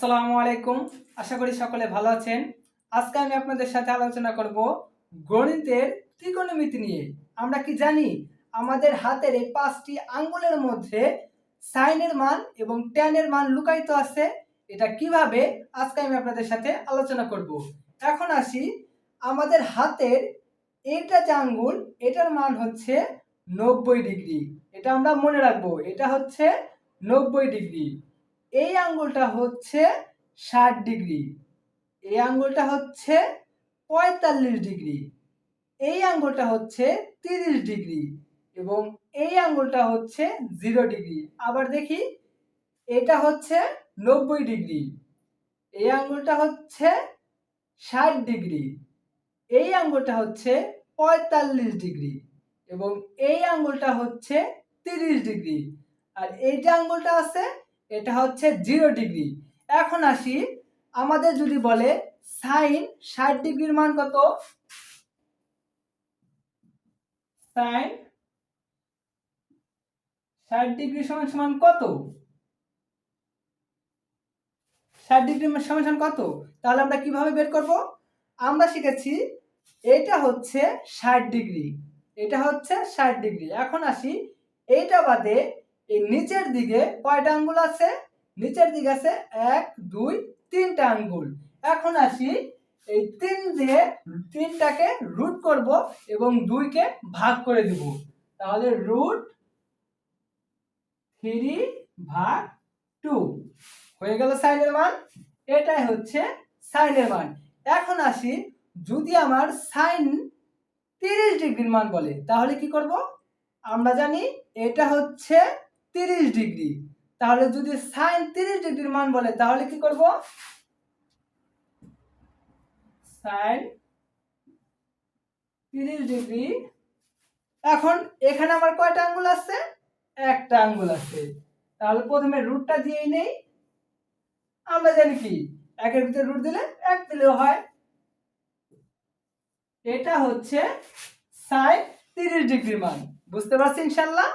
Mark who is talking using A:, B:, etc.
A: আসসালামু আলাইকুম। আশা করি সকলে ভালো আছেন। আজকে আমি আপনাদের সাথে আলোচনা করব গণিতের ত্রিকোণমিতি নিয়ে। আমরা কি জানি আমাদের হাতের এই 5টি আঙ্গুলের মধ্যে সাইনের মান এবং ট্যানের মান লুকায়িত আছে। এটা কিভাবে আজকে আমি আপনাদের সাথে আলোচনা করব। এখন আসি আমাদের হাতের এইটা যে আঙ্গুল এটার মান হচ্ছে 90 ডিগ্রি। এটা আমরা মনে রাখবো, এটা হচ্ছে 90 ডিগ্রি। এই আঙ্গুলটা হচ্ছে 60 ডিগ্রি, এই আঙ্গুলটা হচ্ছে 45 ডিগ্রি, এই আঙ্গুলটা হচ্ছে 30 ডিগ্রি এবং এই আঙ্গুলটা হচ্ছে 0 ডিগ্রি। আবার দেখি, এটা হচ্ছে 90 ডিগ্রি, এই আঙ্গুলটা হচ্ছে 60 ডিগ্রি, এই আঙ্গুলটা হচ্ছে 45 ডিগ্রি এবং এই আঙ্গুলটা হচ্ছে 30 ডিগ্রি। আর এই যে আঙ্গুলটা আছে এটা হচ্ছে 0 ডিগ্রি। এখন আসি, আমাদের যদি বলে সাইন 60 ডিগ্রির মান কত, সাইন 60 ডিগ্রি সমান সমান কত, 60 ডিগ্রি সমান সমান কত, তাহলে আমরা কিভাবে বের করব? আমরা শিখেছি এটা হচ্ছে 60 ডিগ্রি, এটা হচ্ছে 60 ডিগ্রি। এখন আসি, এইটা বাদে এই নিচের দিকে কয়টা আঙ্গুল আছে? নিচের দিকে আছে 1 2 3টা আঙ্গুল। এখন আসি, এই 3 দিয়ে 3টাকে রুট করব এবং 2 কে ভাগ করে দিব। তাহলে রুট 3 ভাগ 2 হয়ে গেল সাইনের মান। এটাই হচ্ছে সাইনের মান। এখন আসি, যদি আমার সাইন 30 ডিগ্রির মান বলে তাহলে কি করব? আমরা জানি এটা হচ্ছে 30 ডিগ্রি, তাহলে যদি সাইন 30 ডিগ্রির মান বলে তাহলে কি করব? Sine 30 degree. এখন এখানে আমার কয়টা আঙ্গুল আছে? একটা আঙ্গুল আছে, তাহলে প্রথমে রুটটা দিয়েই নেই। আমরা জানি কি, একের ভিতরে রুট দিলে 1 দিলেও হয়। এটা হচ্ছে সাইন 30 ডিগ্রির মান। বুঝতে পারছি ইনশাআল্লাহ?